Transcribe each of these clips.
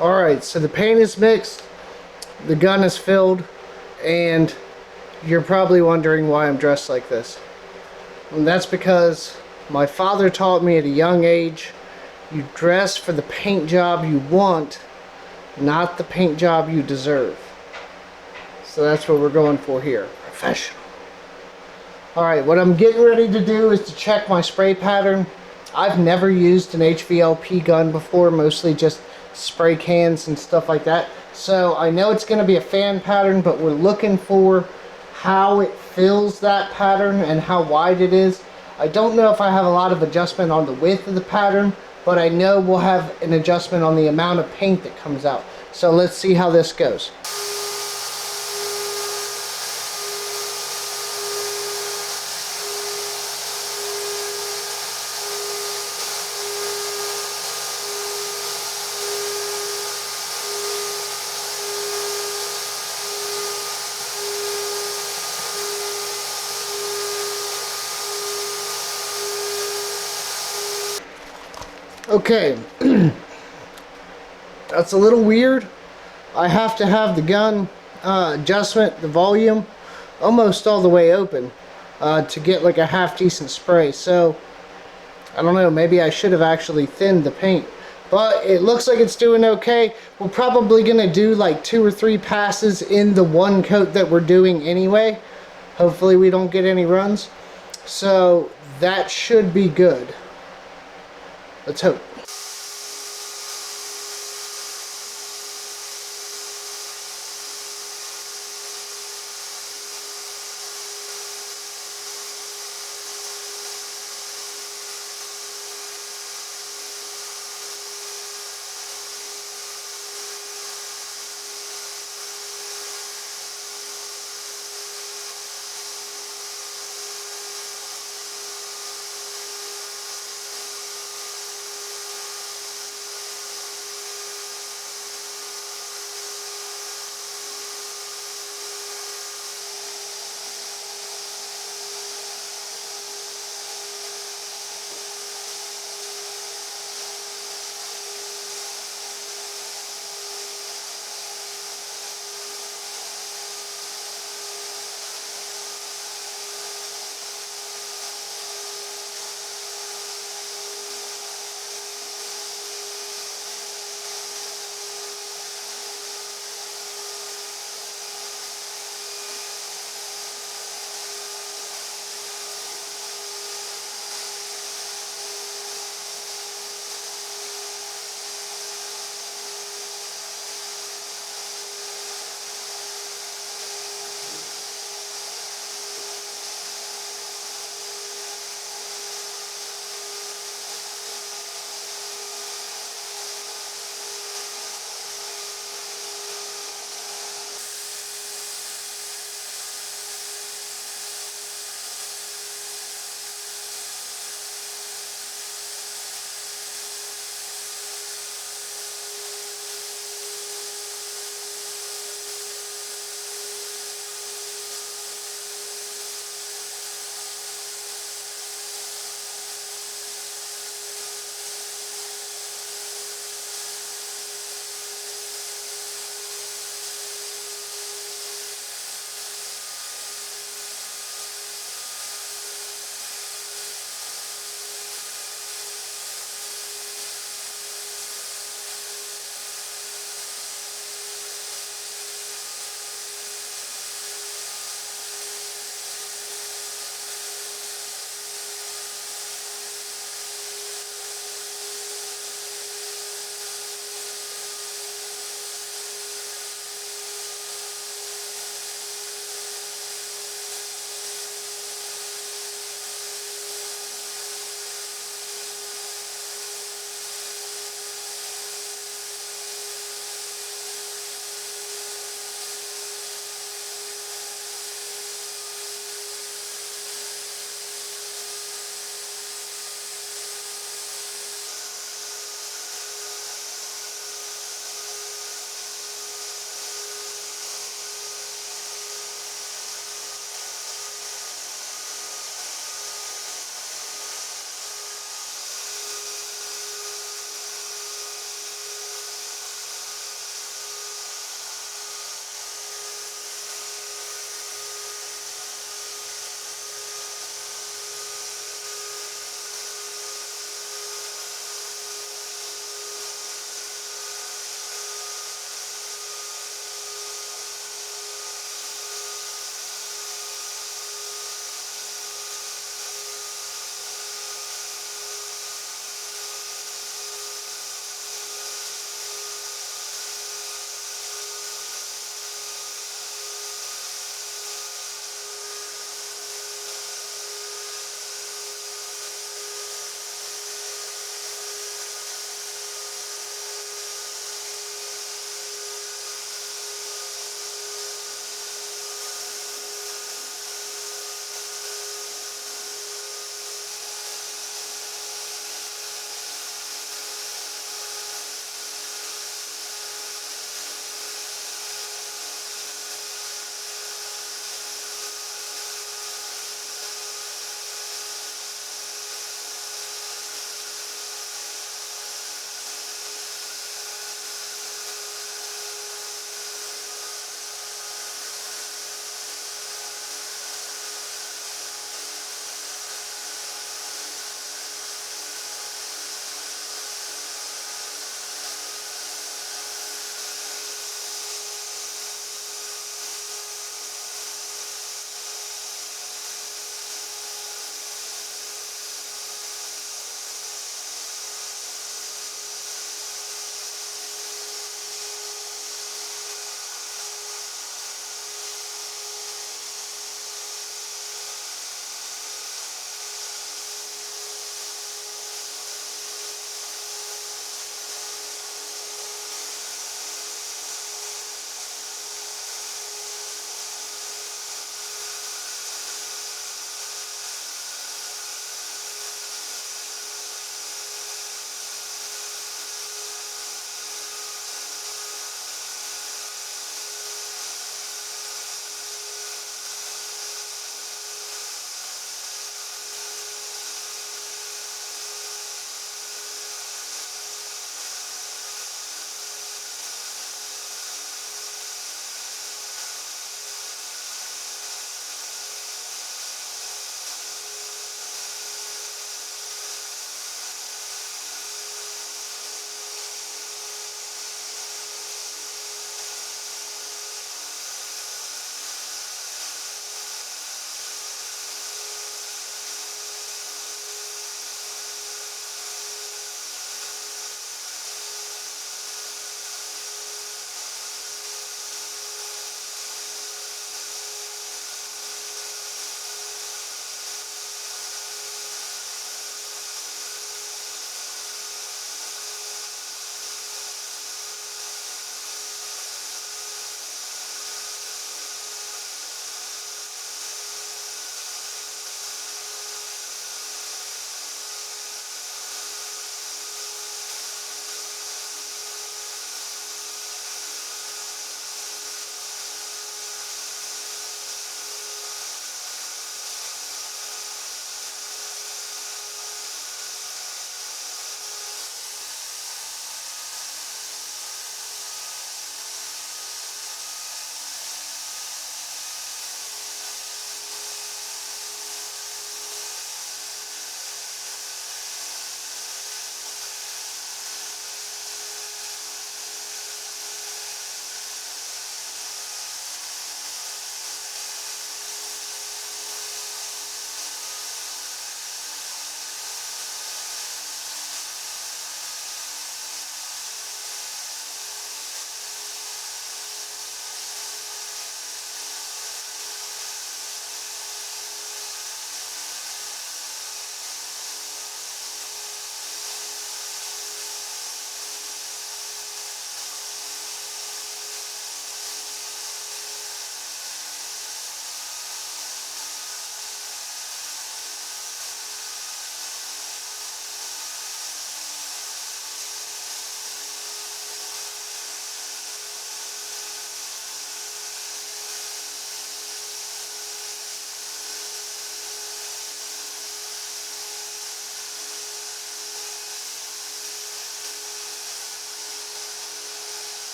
Alright, so the paint is mixed, the gun is filled, and you're probably wondering why I'm dressed like this. And that's because my father taught me at a young age, you dress for the paint job you want, not the paint job you deserve. So that's what we're going for here. Professional. Alright, what I'm getting ready to do is to check my spray pattern. I've never used an hvlp gun before, mostly just spray cans and stuff like that. So I know it's going to be a fan pattern, but we're looking for how it fills that pattern and how wide it is. I don't know if I have a lot of adjustment on the width of the pattern, but I know we'll have an adjustment on the amount of paint that comes out. So let's see how this goes. Okay, that's a little weird. I have to have the gun adjustment, the volume, almost all the way open to get like a half decent spray. So, I don't know, maybe I should have actually thinned the paint. But it looks like it's doing okay. We're probably going to do like 2 or 3 passes in the one coat that we're doing anyway. Hopefully we don't get any runs. So, that should be good. Let's hope.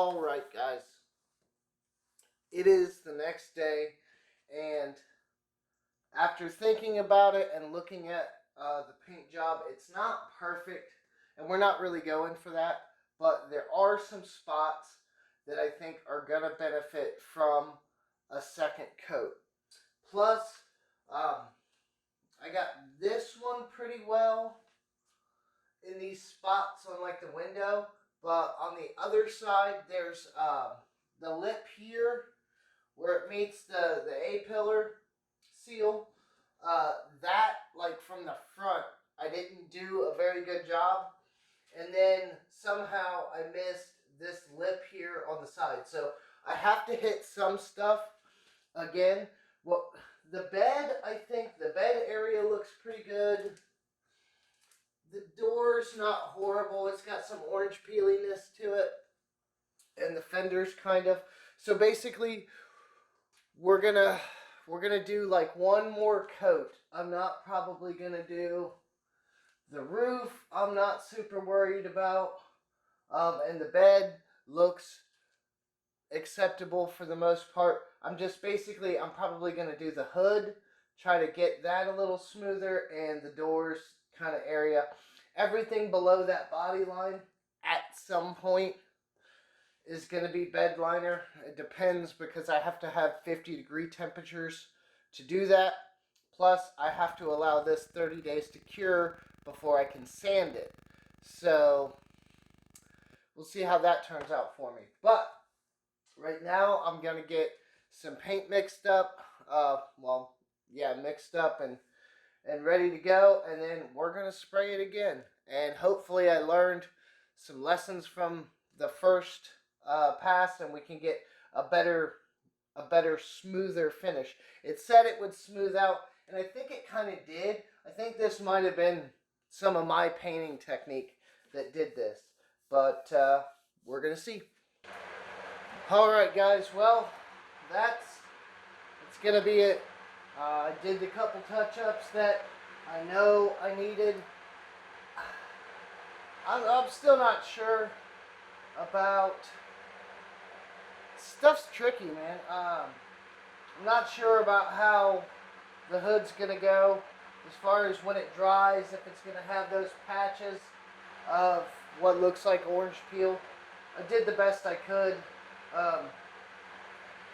Alright guys, it is the next day, and after thinking about it and looking at the paint job, it's not perfect, and we're not really going for that, but there are some spots that I think are going to benefit from a second coat. Plus, I got this one pretty well in these spots on like the window, but on the other side there's the lip here where it meets the A-pillar seal. That, like from the front, I didn't do a very good job, and then somehow I missed this lip here on the side, so I have to hit some stuff again. Well, the bed, I think the bed area looks pretty good. The door's not horrible. It's got some orange peeliness to it. And the fender's kind of. So basically, we're gonna do like one more coat. I'm not probably gonna do the roof. I'm not super worried about. And the bed looks acceptable for the most part. I'm probably gonna do the hood, try to get that a little smoother, and the doors kind of area. Everything below that body line at some point is going to be bed liner. It depends because I have to have 50-degree temperatures to do that. Plus, I have to allow this 30 days to cure before I can sand it. So, we'll see how that turns out for me. But, right now, I'm going to get some paint mixed up. Mixed up and ready to go, and then we're going to spray it again. And hopefully I learned some lessons from the first pass, and we can get a better, smoother finish. It said it would smooth out, and I think it kind of did. I think this might have been some of my painting technique that did this, but we're going to see. Alright guys, well, it's going to be it. I did the couple touch-ups that I know I needed. I'm still not sure about... Stuff's tricky, man. I'm not sure about how the hood's going to go as far as when it dries, if it's going to have those patches of what looks like orange peel. I did the best I could.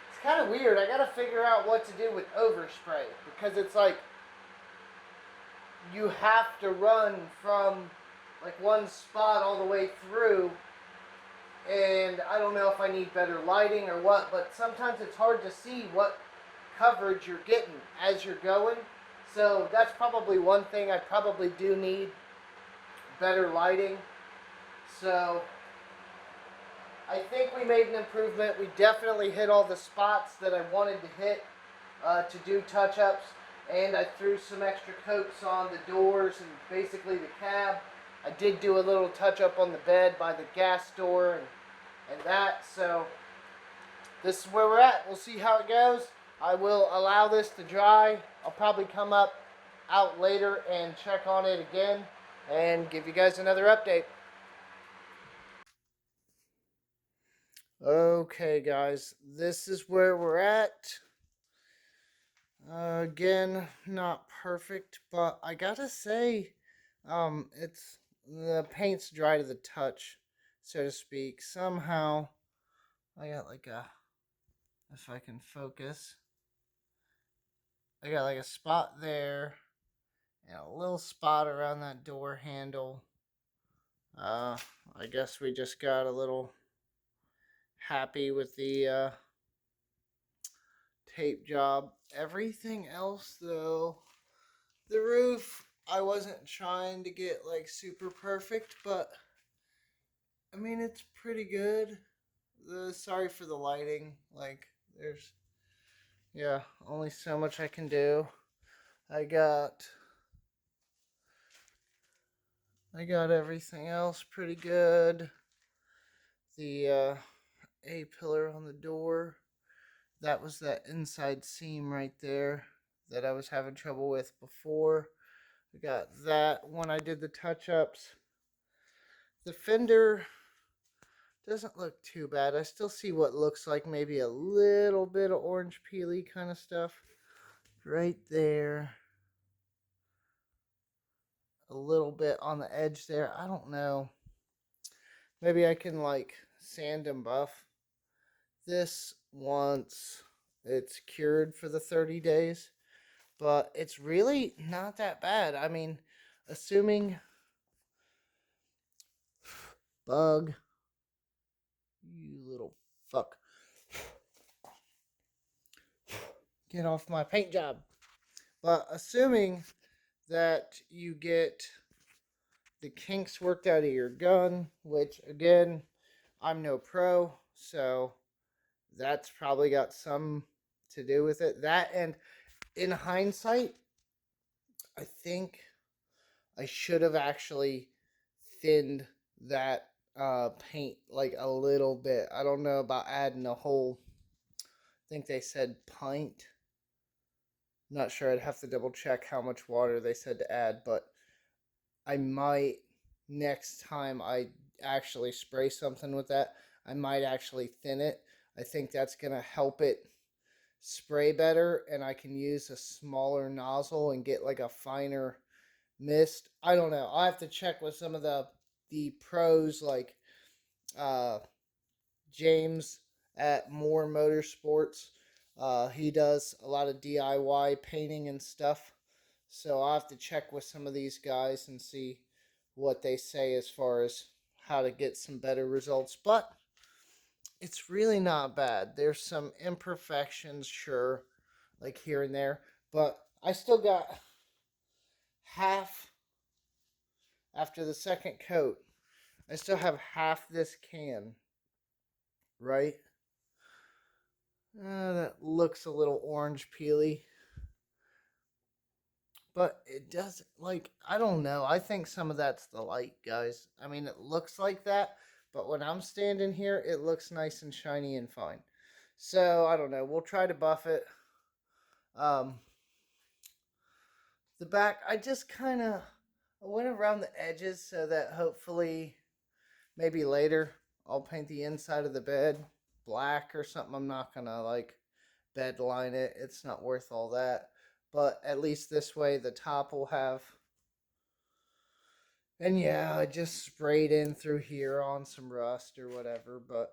It's kind of weird. I got to figure out what to do with overspray, because it's like you have to run from like one spot all the way through, and I don't know if I need better lighting or what, but sometimes it's hard to see what coverage you're getting as you're going. So that's probably one thing I probably do need better lighting. So I think we made an improvement. We definitely hit all the spots that I wanted to hit to do touch-ups, and I threw some extra coats on the doors and basically the cab. I did do a little touch-up on the bed by the gas door and that, so this is where we're at. We'll see how it goes. I will allow this to dry. I'll probably come out later and check on it again and give you guys another update. Okay guys, this is where we're at. Again, not perfect, but I gotta say, the paint's dry to the touch, so to speak. Somehow, I got like if I can focus, I got like a spot there, and a little spot around that door handle. I guess we just got a little happy with the tape job. Everything else though, the roof, I wasn't trying to get like super perfect, but I mean it's pretty good. Sorry for the lighting, like there's only so much I can do. I got everything else pretty good. The A-pillar on the door, that was that inside seam right there that I was having trouble with before. I got that when I did the touch-ups. The fender, Doesn't look too bad. I still see what looks like maybe a little bit of orange peely kind of stuff right there. A little bit on the edge there. I don't know. Maybe I can like sand and buff this once it's cured for the 30 days. But it's really not that bad. I mean, assuming bug, you little fuck. Get off my paint job. But assuming that you get the kinks worked out of your gun, which again, I'm no pro, so that's probably got some to do with it. That, and in hindsight, I think I should have actually thinned that paint like a little bit. I don't know about adding a whole, I think they said pint. Not sure, I'd have to double check how much water they said to add, but I might, next time I actually spray something with that, I might actually thin it. I think that's going to help it spray better, and I can use a smaller nozzle and get like a finer mist. I don't know. I'll have to check with some of the pros, like James at More Motorsports. He does a lot of DIY painting and stuff. So I'll have to check with some of these guys and see what they say as far as how to get some better results. But it's really not bad. There's some imperfections, sure, like here and there. But I still got half after the second coat. I still have half this can, right? That looks a little orange peely. But it doesn't, like, I don't know. I think some of that's the light, guys. I mean, it looks like that, but when I'm standing here, it looks nice and shiny and fine. So, I don't know. We'll try to buff it. Um, the back, I just kind of I went around the edges so that hopefully, maybe later, I'll paint the inside of the bed black or something. I'm not going to, like, bed line it. It's not worth all that. But at least this way, the top will have. And yeah, I just sprayed in through here on some rust or whatever. But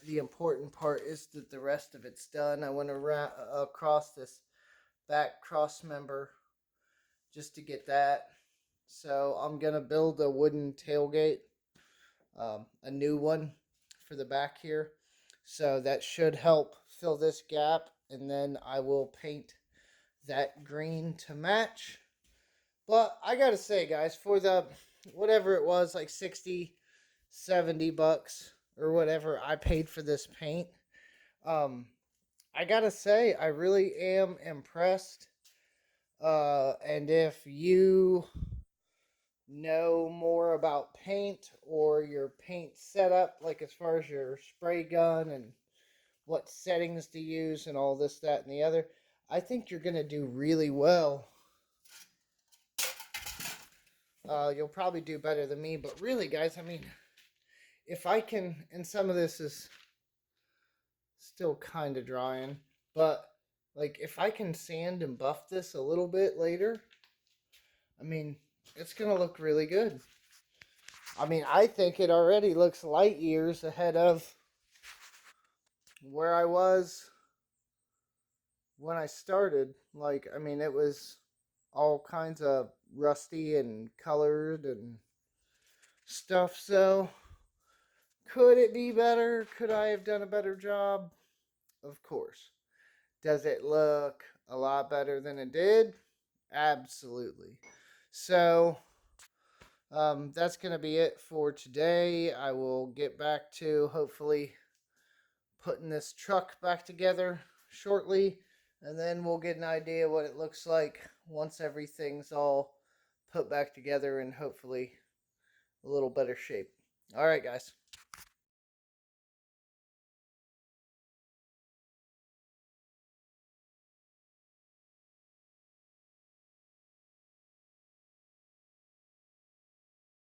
the important part is that the rest of it's done. I went around across this back cross member just to get that. So I'm going to build a wooden tailgate, a new one for the back here. So that should help fill this gap. And then I will paint that green to match. But I gotta say, guys, for the whatever it was, like 60, 70 bucks or whatever I paid for this paint, I gotta say, I really am impressed. And if you know more about paint or your paint setup, like as far as your spray gun and what settings to use and all this, that, and the other, I think you're gonna do really well. You'll probably do better than me, but really, guys, I mean, if I can, and some of this is still kind of drying, but like if I can sand and buff this a little bit later, I mean, it's gonna look really good. I mean, I think it already looks light years ahead of where I was when I started. Like, I mean, it was all kinds of rusty and colored and stuff, so could it be better? Could I have done a better job? Of course. Does it look a lot better than it did? Absolutely. So, that's going to be it for today. I will get back to hopefully putting this truck back together shortly. And then we'll get an idea what it looks like once everything's all put back together and hopefully a little better shape. All right, guys.